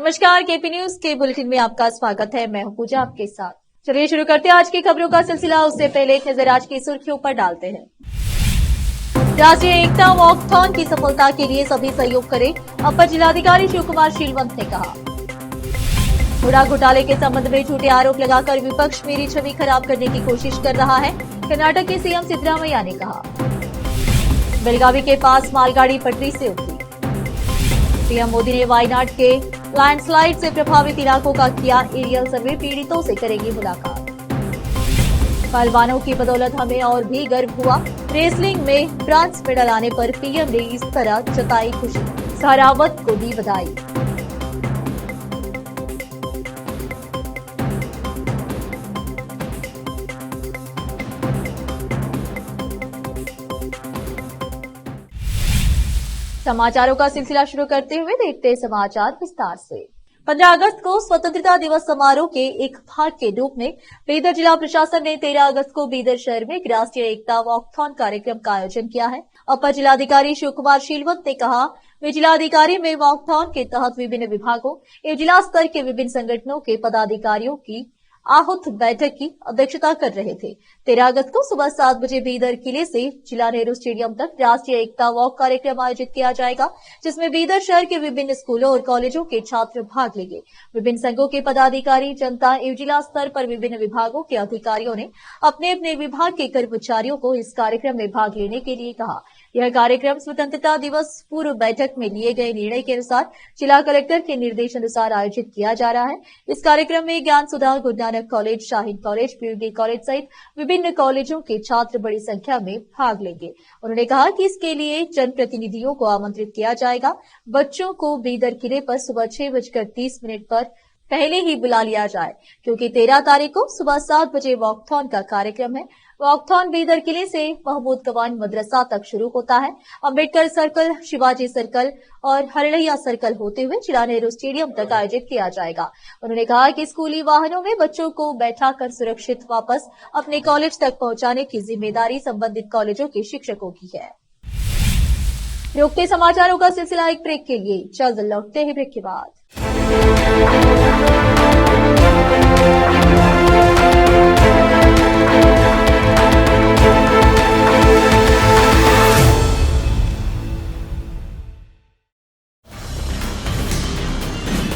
नमस्कार, KP news के bulletin में आपका स्वागत है। मैं हूं पूजा आपके साथ। चलिए शुरू करते हैं आज की खबरों का सिलसिला। उससे पहले एक नजर आज की सुर्खियों पर डालते हैं। राष्ट्रीय एकता वॉकथॉन की सफलता के लिए सभी सहयोग करें, अपर जिलाधिकारी शिव कुमार शीलवंत ने कहा। मुड़ा घोटाले के संबंध में झूठे आरोप लगाकर विपक्ष मेरी छवि खराब करने की कोशिश कर रहा है, कर्नाटक के सीएम सिद्धरामैया ने कहा। बेलगावी के पास मालगाड़ी पटरी से उतरी। पीएम मोदी ने वायनाड के लैंडस्लाइड से प्रभावित इलाकों का किया एरियल सर्वे, पीड़ितों से करेगी मुलाकात। पहलवानों की बदौलत हमें और भी गर्व हुआ, रेसलिंग में ब्रांज मेडल आने पर पीएम ने इस तरह जताई खुशी, सहरावत को दी बधाई। समाचारों का सिलसिला शुरू करते हुए देखते हैं समाचार विस्तार से। 15 अगस्त को स्वतंत्रता दिवस समारोह के एक भाग के रूप में बीदर जिला प्रशासन ने 13 अगस्त को बीदर शहर में राष्ट्रीय एकता वॉकथॉन कार्यक्रम का आयोजन किया है। अपर जिलाधिकारी शिव कुमार शीलवंत ने कहा, वे जिलाधिकारी में वॉकथॉन के तहत विभिन्न विभागों एवं जिला स्तर के विभिन्न संगठनों के पदाधिकारियों की आहूत बैठक की अध्यक्षता कर रहे थे। 13 अगस्त को सुबह 7 बजे बीदर किले से जिला नेहरू स्टेडियम तक राष्ट्रीय एकता वॉक कार्यक्रम आयोजित किया जाएगा, जिसमें बीदर शहर के विभिन्न स्कूलों और कॉलेजों के छात्र भाग लेंगे। विभिन्न संघों के पदाधिकारी, जनता एवं जिला स्तर पर विभिन्न विभागों के अधिकारियों ने अपने अपने विभाग के कर्मचारियों को इस कार्यक्रम में भाग लेने के लिए कहा। यह कार्यक्रम स्वतंत्रता दिवस पूर्व बैठक में लिए गए निर्णय के अनुसार जिला कलेक्टर के निर्देशानुसार आयोजित किया जा रहा है। इस कार्यक्रम में ज्ञान सुधा, Guru Nanak college, Shaheen college, PUD college सहित विभिन्न कॉलेजों के छात्र बड़ी संख्या में भाग लेंगे। उन्होंने कहा कि इसके लिए जनप्रतिनिधियों को आमंत्रित किया जाएगा। बच्चों को बीदर किले पर सुबह 6:30 पर पहले ही बुला लिया जाए, क्योंकि 13 तारीख को सुबह 7 बजे वॉकथॉन का कार्यक्रम है। वॉकथॉन बीदर किले से महमूद कवान मदरसा तक शुरू होता है। अंबेडकर सर्कल, शिवाजी सर्कल और हरड़ैया सर्कल होते हुए जिला नेहरू स्टेडियम तक आयोजित किया जाएगा। उन्होंने कहा कि स्कूली वाहनों में बच्चों को बैठाकर सुरक्षित वापस अपने कॉलेज तक पहुंचाने की जिम्मेदारी संबंधित कॉलेजों के शिक्षकों की है। रोकते समाचारों का सिलसिला एक ब्रेक के लिए, जल्द लौटते हैं ब्रेक के बाद।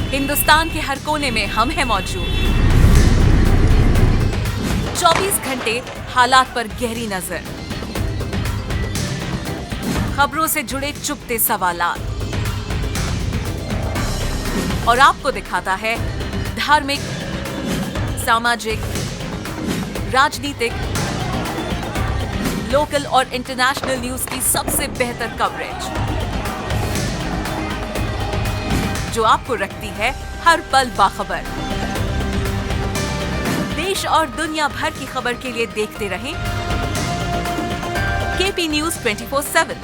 हिंदुस्तान के हर कोने में हम हैं मौजूद। 24 घंटे हालात पर गहरी नजर, खबरों से जुड़े चुपते सवालात, और आपको दिखाता है धार्मिक, सामाजिक, राजनीतिक, लोकल और इंटरनेशनल न्यूज की सबसे बेहतर कवरेज, जो आपको रखती है हर पल बाखबर। देश और दुनिया भर की खबर के लिए देखते रहें KP news 24/7।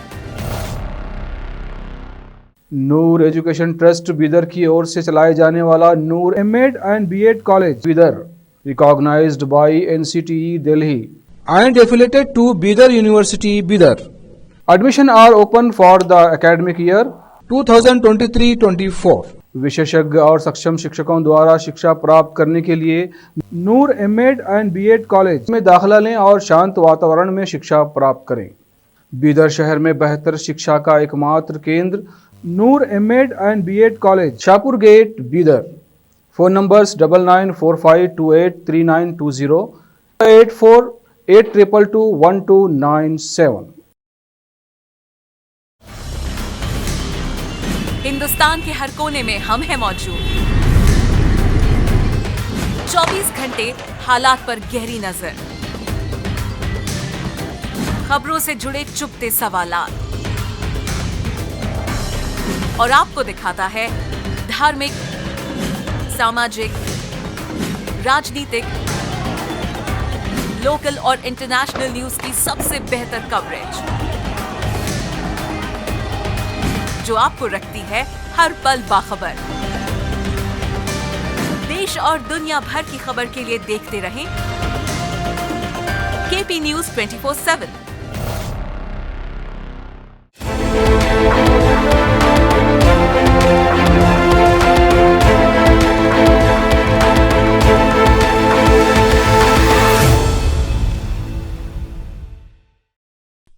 Noor education trust Bidar की ओर से चलाए जाने वाला Noor MEd and BEd college Bidar, recognised by NCTE Delhi and affiliated to Bidar University, Bidar. Admission are open for the academic year 2023-24. विशेषज्ञ और सक्षम शिक्षकों द्वारा शिक्षा प्राप्त करने के लिए नूर एमएड एंड बीएड कॉलेज में दाखिला लें और शांत वातावरण में शिक्षा प्राप्त करें। बीदर शहर में बेहतर शिक्षा का एकमात्र केंद्र Noor MEd and BEd college, Shahpur gate, Bidar. Phone numbers 9945283920, 8482221297। Hindustan के हर कोने में हम हैं मौजूद। 24 घंटे हालात पर गहरी नजर, खबरों से जुड़े चुपते सवालात, और आपको दिखाता है धार्मिक, सामाजिक, राजनीतिक, लोकल और इंटरनेशनल न्यूज की सबसे बेहतर कवरेज, जो आपको रखती है हर पल बाखबर। देश और दुनिया भर की खबर के लिए देखते रहें केपी न्यूज 24/7।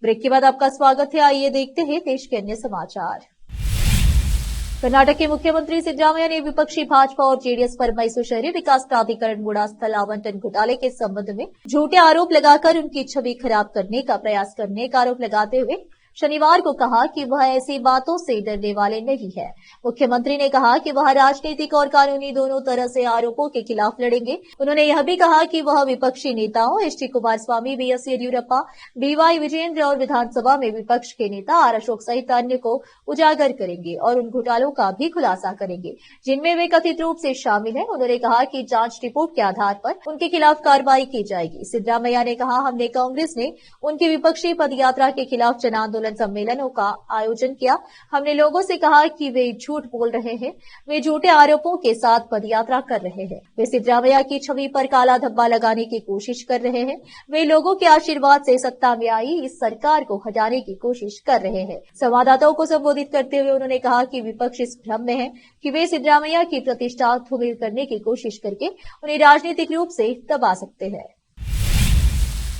ब्रेक के बाद आपका स्वागत है। आइए देखते हैं देश के अन्य समाचार। कर्नाटक के मुख्यमंत्री सिद्धरामैया ने विपक्षी भाजपा और जेडीएस पर मैसूर शहरी विकास प्राधिकरण मुड़ा स्थल आवंटन घोटाले के संबंध में झूठे आरोप लगाकर उनकी छवि खराब करने का प्रयास करने का आरोप लगाते हुए शनिवार को कहा कि वह ऐसी बातों से डरने वाले नहीं है। मुख्यमंत्री ने कहा कि वह राजनीतिक और कानूनी दोनों तरह से आरोपों के खिलाफ लड़ेंगे। उन्होंने यह भी कहा कि वह विपक्षी नेताओं एच.डी. कुमारस्वामी, बी.एस. येदियुरप्पा, बी.वाई. विजेंद्र और विधानसभा में विपक्ष के नेता आर अशोक सहित अन्य को उजागर करेंगे और उन घोटालों का भी खुलासा करेंगे जिनमें वे कथित रूप से शामिल हैं। उन्होंने कहा कि जांच रिपोर्ट के आधार पर उनके खिलाफ कार्रवाई की जाएगी। सिद्धरामैया ने कहा, हमने कांग्रेस ने उनकी विपक्षी पदयात्रा के खिलाफ जन आंदोलन सम्मेलनों का आयोजन किया। हमने लोगों से कहा कि वे झूठ बोल रहे हैं, वे झूठे आरोपों के साथ पदयात्रा कर रहे हैं। वे सिद्धरामैया की छवि पर काला धब्बा लगाने की कोशिश कर रहे हैं। वे लोगों के आशीर्वाद से सत्ता में आई इस सरकार को हटाने की कोशिश कर रहे हैं। संवाददाताओं को संबोधित करते हुए उन्होंने कहा कि विपक्ष इस भ्रम में है कि वे सिद्धरामैया की प्रतिष्ठा धूमिल करने की कोशिश करके उन्हें राजनीतिक रूप से दबा सकते हैं।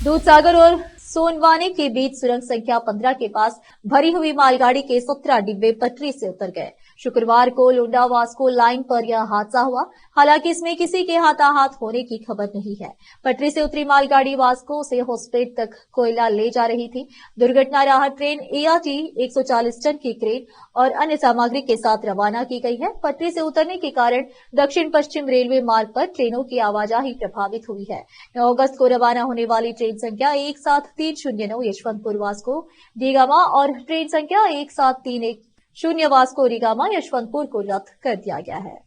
दूधसागर और सोनवानी के बीच सुरंग संख्या 15 के पास भरी हुई मालगाड़ी के 17 डिब्बे पटरी से उतर गए। शुक्रवार को लोंडा वास्को लाइन पर यह हादसा हुआ। हालांकि इसमें किसी के हाथाहाथ होने की खबर नहीं है। पटरी से उतरी मालगाड़ी वास्को से होस्पेट तक कोयला ले जा रही थी। दुर्घटना राहत ट्रेन ART 140 टन की क्रेन और अन्य सामग्री के साथ रवाना की गई है। पटरी से उतरने के कारण दक्षिण पश्चिम रेलवे मार्ग पर ट्रेनों की आवाजाही प्रभावित हुई है। 9 अगस्त को रवाना होने वाली ट्रेन संख्या 17309 यशवंतपुर वास्को डीगामा और ट्रेन संख्या 17310 वास्को डीगामा यशवंतपुर को रद्द कर दिया गया है।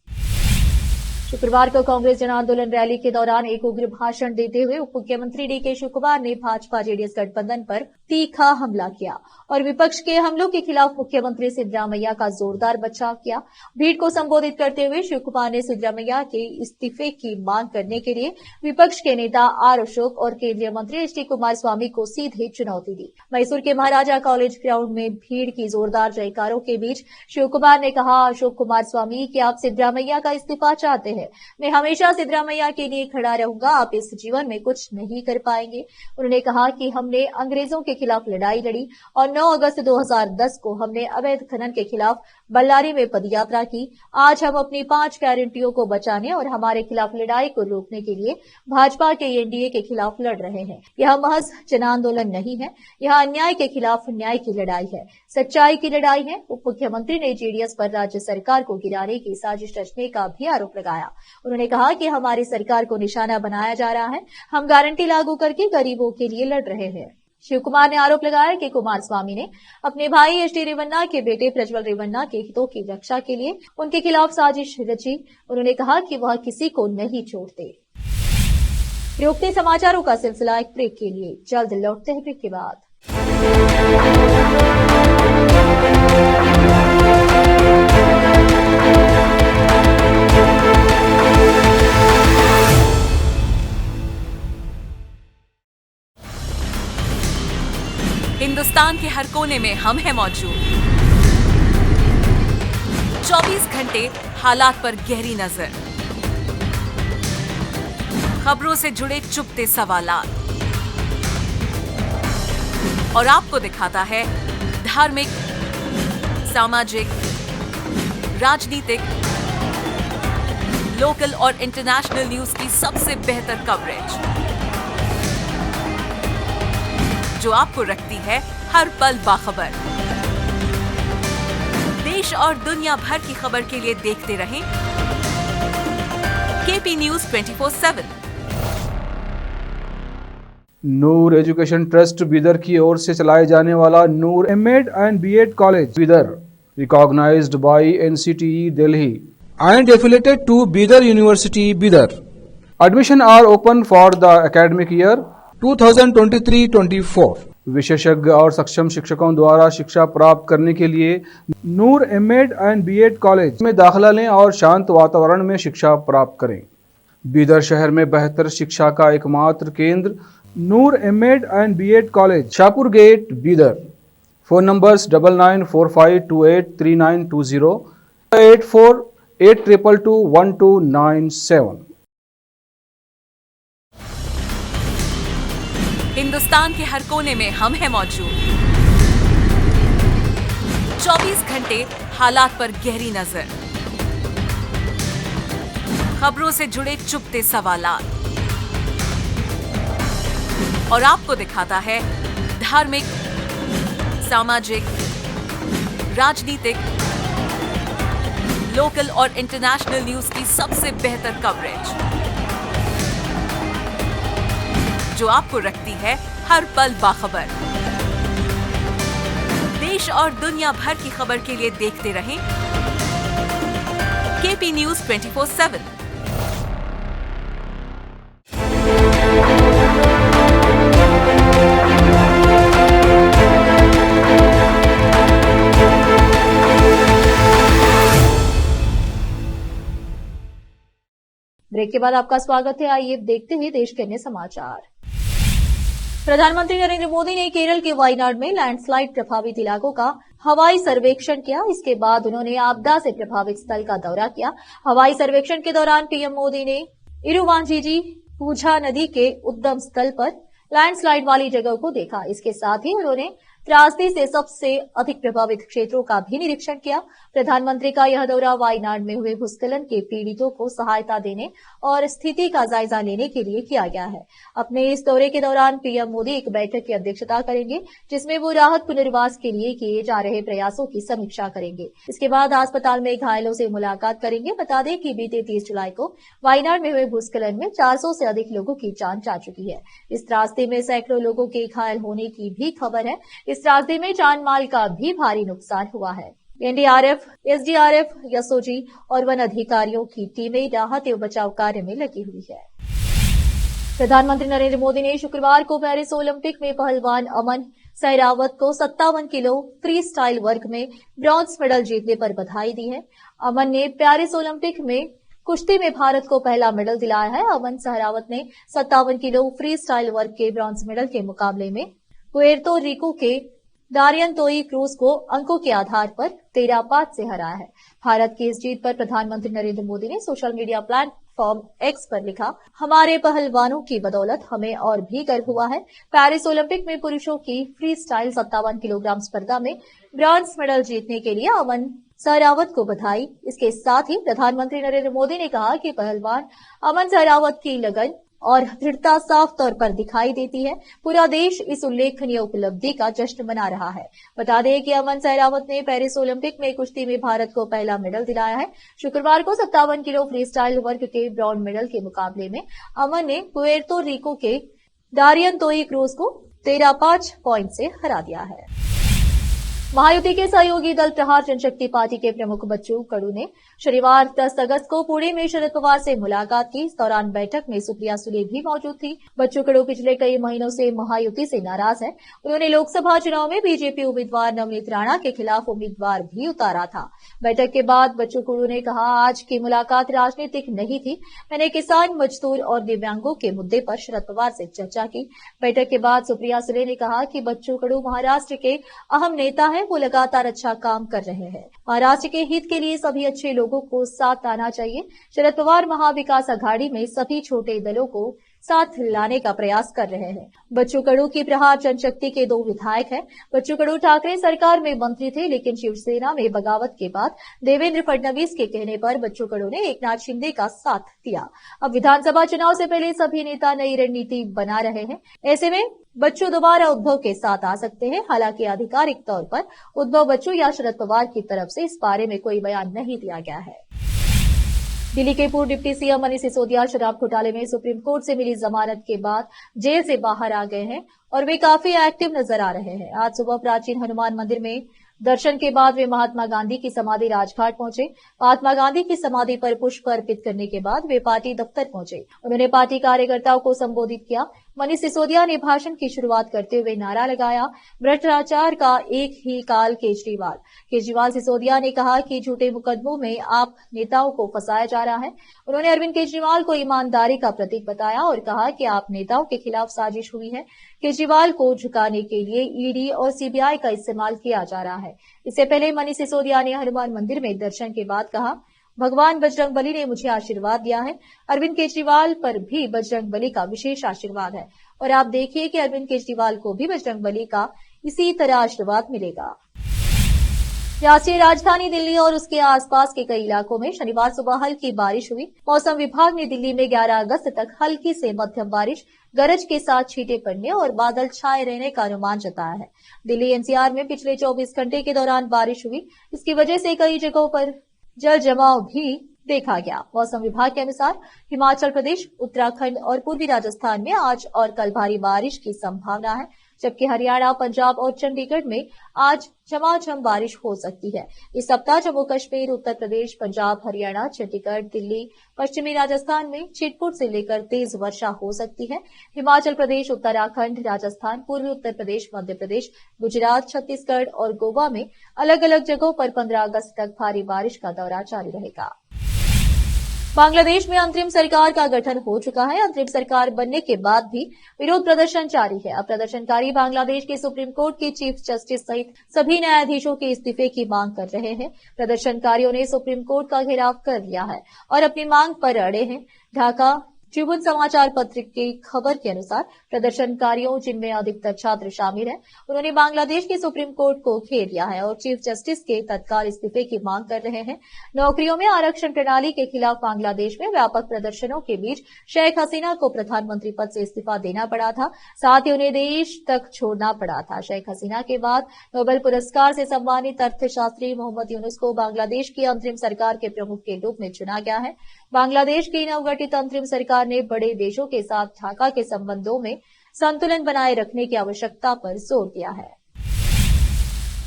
शुक्रवार को कांग्रेस जन आंदोलन रैली के दौरान एक उग्र भाषण देते हुए उप मुख्यमंत्री डी.के. शिव कुमार ने भाजपा जेडीएस गठबंधन पर तीखा हमला किया और विपक्ष के हमलों के खिलाफ मुख्यमंत्री सिद्धरामैया का जोरदार बचाव किया। भीड़ को संबोधित करते हुए शिव कुमार ने सिद्धरामैया के इस्तीफे की मांग करने के लिए विपक्ष के नेता आर अशोक और केंद्रीय मंत्री एच.डी. कुमारस्वामी को सीधे चुनौती दी। मैसूर के महाराजा कॉलेज ग्राउंड में भीड़ की जोरदार जयकारों के बीच शिव कुमार ने कहा, अशोक कुमारस्वामी कि आप सिद्धरामैया का इस्तीफा चाहते हैं। मैं हमेशा सिद्धरामैया के लिए खड़ा रहूंगा। आप इस जीवन में कुछ नहीं कर पाएंगे। उन्होंने कहा कि हमने अंग्रेजों के खिलाफ लड़ाई लड़ी और 9 अगस्त 2010 को हमने अवैध खनन के खिलाफ बल्लारी में पदयात्रा की। आज हम अपनी 5 गारंटियों को बचाने और हमारे खिलाफ लड़ाई को रोकने के लिए भाजपा के एनडीए के खिलाफ लड़ रहे हैं। यह महज जन आंदोलन नहीं है, यह अन्याय के खिलाफ न्याय की लड़ाई है, सच्चाई की लड़ाई है। उप मुख्यमंत्री ने जेडीएस पर राज्य सरकार को गिराने की साजिश रचने का भी आरोप लगाया। उन्होंने कहा कि हमारी सरकार को निशाना बनाया जा रहा है। हम गारंटी लागू करके गरीबों के लिए लड़ रहे हैं। शिव कुमार ने आरोप लगाया कि कुमारस्वामी ने अपने भाई एच.डी. रेवन्ना के बेटे प्रज्वल रेवन्ना के हितों की रक्षा के लिए उनके खिलाफ साजिश रची। उन्होंने कहा कि वह किसी को नहीं छोड़ते। रोकते समाचारों का सिलसिला एक ब्रेक के लिए, जल्द लौटते हैं ब्रेक के बाद। हिंदुस्तान के हर कोने में हम हैं मौजूद। 24 घंटे हालात पर गहरी नजर, खबरों से जुड़े चुपते सवालात और आपको दिखाता है धार्मिक, सामाजिक, राजनीतिक, लोकल और इंटरनेशनल न्यूज की सबसे बेहतर कवरेज जो आपको रखती है हर पल बाखबर। देश और दुनिया भर की खबर के लिए देखते रहें KP news 24/7। Noor education trust Bidar की ओर से चलाए जाने वाला Noor MEd and BEd college Bidar, recognised by NCTE Delhi and affiliated to Bidar University, Bidar. Admission are open for the academic year 2023-24. विशेषज्ञ और सक्षम शिक्षकों द्वारा शिक्षा प्राप्त करने के लिए नूर एमएड एंड बीएड कॉलेज में दाखिला लें और शांत वातावरण में शिक्षा प्राप्त करें। बीदर शहर में बेहतर शिक्षा का एकमात्र केंद्र Noor MEd and BEd college, Shahpur gate, Bidar. Phone numbers 9945283920, 8482221297। Hindustan के हर कोने में हम हैं मौजूद। 24 घंटे हालात पर गहरी नजर, खबरों से जुड़े चुपते सवालात, और आपको दिखाता है धार्मिक, सामाजिक, राजनीतिक, लोकल और इंटरनेशनल न्यूज की सबसे बेहतर कवरेज, जो आपको रखती है हर पल बाखबर। देश और दुनिया भर की खबर के लिए देखते रहें केपी न्यूज 24/7। ब्रेक के बाद आपका स्वागत है। आइए देखते हैं देश के अन्य समाचार। प्रधानमंत्री नरेंद्र मोदी ने केरल के वायनाड में लैंडस्लाइड प्रभावित इलाकों का हवाई सर्वेक्षण किया। इसके बाद उन्होंने आपदा से प्रभावित स्थल का दौरा किया। हवाई सर्वेक्षण के दौरान पीएम मोदी ने इरुवांजीजी पूझा नदी के उद्गम स्थल पर लैंडस्लाइड वाली जगह को देखा। इसके साथ ही उन्होंने त्रासदी से सबसे अधिक प्रभावित क्षेत्रों का भी निरीक्षण किया। प्रधानमंत्री का यह दौरा वायनाड में हुए भूस्खलन के पीड़ितों को सहायता देने और स्थिति का जायजा लेने के लिए किया गया है। अपने इस दौरे के दौरान पीएम मोदी एक बैठक की अध्यक्षता करेंगे, जिसमें वो राहत पुनर्वास के लिए किए जा रहे प्रयासों की समीक्षा करेंगे। इसके बाद अस्पताल में घायलों से मुलाकात करेंगे। बता दें कि बीते 30 जुलाई को वायनाड में हुए भूस्खलन में 400 से अधिक लोगों की जान जा चुकी है। इस त्रासदी में सैकड़ों लोगों के घायल होने की भी खबर है। इस त्रासदी में जान माल का भी भारी नुकसान हुआ है। एनडीआरएफ, एसडीआरएफ, एसओजी और वन अधिकारियों की टीमें राहत एवं बचाव कार्य में लगी हुई है। प्रधानमंत्री नरेंद्र मोदी ने शुक्रवार को पेरिस ओलंपिक में पहलवान अमन सहरावत को 57 किलो फ्री स्टाइल वर्ग में ब्रॉन्ज मेडल जीतने पर बधाई दी है। अमन ने पेरिस ओलंपिक में कुश्ती में भारत को पहला मेडल दिलाया है। अमन सहरावत ने 57 किलो फ्री स्टाइल वर्ग के ब्रॉन्ज मेडल के मुकाबले में पुएर्तो रिको के डारियन तोई क्रूज को अंकों के आधार पर 13-5 से हराया है। भारत की इस जीत पर प्रधानमंत्री नरेंद्र मोदी ने सोशल मीडिया प्लेटफॉर्म एक्स पर लिखा, हमारे पहलवानों की बदौलत हमें और भी गर्व हुआ है। पेरिस ओलंपिक में पुरुषों की फ्री स्टाइल 57 किलोग्राम स्पर्धा में ब्रॉन्ज मेडल जीतने के लिए अमन सहरावत को बधाई। इसके साथ ही प्रधानमंत्री नरेंद्र मोदी ने कहा कि पहलवान अमन सहरावत की लगन और दृढ़ता साफ तौर पर दिखाई देती है। पूरा देश इस उल्लेखनीय उपलब्धि का जश्न मना रहा है। बता दें कि अमन सहरावत ने पेरिस ओलंपिक में कुश्ती में भारत को पहला मेडल दिलाया है। शुक्रवार को 57 किलो फ्री स्टाइल वर्ग के ब्रॉन्ज मेडल के मुकाबले में अमन ने पुएर्तो रिको के डारियन तोई क्रूज को 13-5 पॉइंट से हरा दिया है। महायुति के सहयोगी दल प्रहार जनशक्ति पार्टी के प्रमुख बच्चू कडू ने शनिवार 10 अगस्त को पुणे में शरद पवार से मुलाकात की। इस दौरान बैठक में सुप्रिया सुले भी मौजूद थी। बच्चू कडू पिछले कई महीनों से महायुति से नाराज है। उन्होंने लोकसभा चुनाव में बीजेपी उम्मीदवार नवनीत राणा के खिलाफ उम्मीदवार भी उतारा था। बैठक के बाद बच्चू कडू ने कहा, आज की मुलाकात राजनीतिक नहीं थी। मैंने किसान, मजदूर और दिव्यांगों के मुद्दे पर शरद पवार से चर्चा की। बैठक के बाद सुप्रिया सुले ने कहा कि बच्चू कडू महाराष्ट्र के अहम नेता है। वो लगातार अच्छा काम कर रहे हैं। महाराष्ट्र के हित के लिए सभी अच्छे लोगों को साथ आना चाहिए। शरद पवार महाविकास आघाड़ी में सभी छोटे दलों को साथ लाने का प्रयास कर रहे हैं। बच्चू कडू की प्रहार जनशक्ति के 2 विधायक हैं। बच्चू कडू ठाकरे सरकार में मंत्री थे, लेकिन शिवसेना में बगावत के बाद देवेंद्र फडणवीस के कहने पर बच्चू कडू ने एकनाथ शिंदे का साथ दिया। अब विधानसभा चुनाव से पहले सभी नेता नई रणनीति बना रहे हैं। ऐसे में बच्चू दोबारा उद्धव के साथ आ सकते हैं। हालांकि आधिकारिक तौर पर उद्धव, बच्चू या शरद पवार की तरफ से इस बारे में कोई बयान नहीं दिया गया है। दिल्ली के पूर्व डिप्टी सीएम मनीष सिसोदिया शराब घोटाले में सुप्रीम कोर्ट से मिली जमानत के बाद जेल से बाहर आ गए हैं और वे काफी एक्टिव नजर आ रहे हैं। आज सुबह प्राचीन हनुमान मंदिर में दर्शन के बाद वे महात्मा गांधी की समाधि राजघाट पहुंचे। महात्मा गांधी की समाधि पर पुष्प अर्पित करने के बाद वे पार्टी दफ्तर पहुंचे। उन्होंने पार्टी कार्यकर्ताओं को संबोधित किया। मनीष सिसोदिया ने भाषण की शुरुआत करते हुए नारा लगाया, भ्रष्टाचार का एक ही काल केजरीवाल। केजरीवाल सिसोदिया ने कहा कि झूठे मुकदमों में आप नेताओं को फंसाया जा रहा है। उन्होंने अरविंद केजरीवाल को ईमानदारी का प्रतीक बताया और कहा कि आप नेताओं के खिलाफ साजिश हुई है। केजरीवाल को झुकाने के लिए ईडी और सीबीआई का इस्तेमाल किया जा रहा है। इससे पहले मनीष सिसोदिया ने हनुमान मंदिर में दर्शन के बाद कहा, भगवान बजरंग बली ने मुझे आशीर्वाद दिया है। अरविंद केजरीवाल पर भी बजरंग बली का विशेष आशीर्वाद है। और आप देखिए कि अरविंद केजरीवाल को भी बजरंगबली का इसी तरह आशीर्वाद मिलेगा। राष्ट्रीय राजधानी दिल्ली और उसके आसपास के कई इलाकों में शनिवार सुबह हल्की बारिश हुई। मौसम विभाग ने दिल्ली में 11 अगस्त तक हल्की से मध्यम बारिश, गरज के साथ छींटे पड़ने और बादल छाए रहने का अनुमान जताया है। दिल्ली एनसीआर में पिछले 24 घंटे के दौरान बारिश हुई। इसकी वजह से कई जगहों पर जल जमाव भी देखा गया। मौसम विभाग के अनुसार हिमाचल प्रदेश, उत्तराखंड और पूर्वी राजस्थान में आज और कल भारी बारिश की संभावना है, जबकि हरियाणा, पंजाब और चंडीगढ़ में आज झमाझम बारिश हो सकती है। इस सप्ताह जम्मू कश्मीर, उत्तर प्रदेश, पंजाब, हरियाणा, चंडीगढ़, दिल्ली, पश्चिमी राजस्थान में छिटपुट से लेकर तेज वर्षा हो सकती है। हिमाचल प्रदेश, उत्तराखंड, राजस्थान, पूर्वी उत्तर प्रदेश, मध्य प्रदेश, गुजरात, छत्तीसगढ़ और गोवा में अलग अलग जगहों पर 15 अगस्त तक भारी बारिश का दौर जारी रहेगा। बांग्लादेश में अंतरिम सरकार का गठन हो चुका है। अंतरिम सरकार बनने के बाद भी विरोध प्रदर्शन जारी है। अब प्रदर्शनकारी बांग्लादेश के सुप्रीम कोर्ट के चीफ जस्टिस सहित सभी न्यायाधीशों के इस्तीफे की मांग कर रहे हैं। प्रदर्शनकारियों ने सुप्रीम कोर्ट का घेराव कर लिया है और अपनी मांग पर अड़े हैं। ढाका ट्रिब्यून समाचार पत्र की खबर के अनुसार प्रदर्शनकारियों, जिनमें अधिकतर छात्र शामिल हैं, उन्होंने बांग्लादेश के सुप्रीम कोर्ट को घेर लिया है और चीफ जस्टिस के तत्काल इस्तीफे की मांग कर रहे हैं। नौकरियों में आरक्षण प्रणाली के खिलाफ बांग्लादेश में व्यापक प्रदर्शनों के बीच शेख हसीना को प्रधानमंत्री पद से इस्तीफा देना पड़ा था, साथ ही उन्हें देश तक छोड़ना पड़ा था। शेख हसीना के बाद नोबेल पुरस्कार से सम्मानित अर्थशास्त्री मोहम्मद यूनुस को बांग्लादेश की अंतरिम सरकार के प्रमुख के रूप में चुना गया है। बांग्लादेश की नवगठित अंतरिम सरकार ने बड़े देशों के साथ ढाका के संबंधों में संतुलन बनाए रखने की आवश्यकता पर जोर दिया है।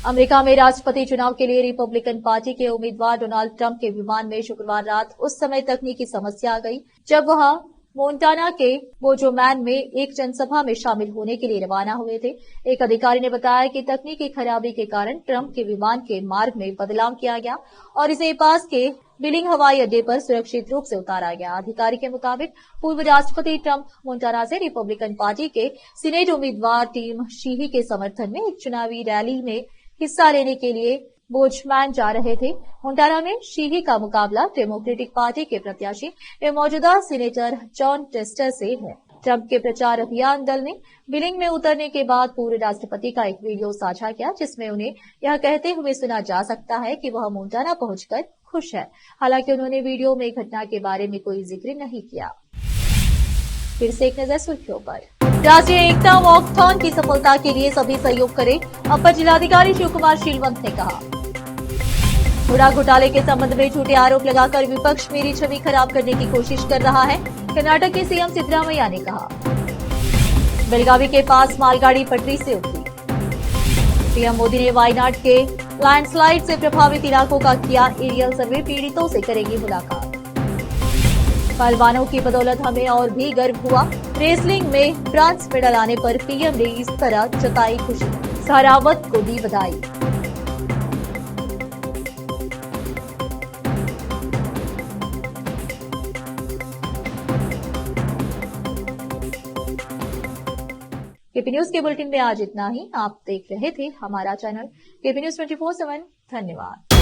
अमेरिका में राष्ट्रपति चुनाव के लिए रिपब्लिकन पार्टी के उम्मीदवार डोनाल्ड ट्रंप के विमान में शुक्रवार रात उस समय तकनीकी समस्या आ गई जब वह मोन्टाना के बोजोमैन में एक जनसभा में शामिल होने के लिए रवाना हुए थे। एक अधिकारी ने बताया कि तकनीकी खराबी के कारण ट्रंप के विमान के मार्ग में बदलाव किया गया और इसे पास के बिलिंग हवाई अड्डे पर सुरक्षित रूप से उतारा गया। अधिकारी के मुताबिक पूर्व राष्ट्रपति ट्रंप मोन्टाना से रिपब्लिकन पार्टी के सीनेट उम्मीदवार टिम शीही के समर्थन में एक चुनावी रैली में हिस्सा लेने के लिए बोजमैन जा रहे थे। मोन्टाना में शीही का मुकाबला डेमोक्रेटिक पार्टी के प्रत्याशी एवं मौजूदा सीनेटर जॉन टेस्टर से है। ट्रंप के प्रचार अभियान दल ने बिलिंग में उतरने के बाद पूर्व राष्ट्रपति का एक वीडियो साझा किया, जिसमें उन्हें यह कहते हुए सुना जा सकता है कि वह मोन्टाना पहुंचकर खुश है। हालांकि उन्होंने वीडियो में घटना के बारे में कोई जिक्र नहीं किया। फिर से एक नजर सुर्खियों पर। राष्ट्रीय एकता वॉकथॉन की सफलता के लिए सभी सहयोग करें, अपर जिलाधिकारी शिव कुमार शीलवंत ने कहा। मुड़ा घोटाले के संबंध में झूठे आरोप लगाकर विपक्ष मेरी छवि खराब करने की कोशिश कर रहा है, कर्नाटक के सीएम सिद्धरामैया ने कहा। बेलगावी के पास मालगाड़ी पटरी से उतरी। पीएम मोदी ने वायनाड के लैंडस्लाइड से प्रभावित इलाकों का किया एरियल सर्वे, पीड़ितों से करेगी मुलाकात। पहलवानों की बदौलत हमें और भी गर्व हुआ, रेसलिंग में ब्रांज मेडल आने पर पीएम ने इस तरह जताई खुशी, सहरावत को दी बधाई। केपी न्यूज के बुलेटिन में आज इतना ही। आप देख रहे थे हमारा चैनल केपी न्यूज 24/7। धन्यवाद।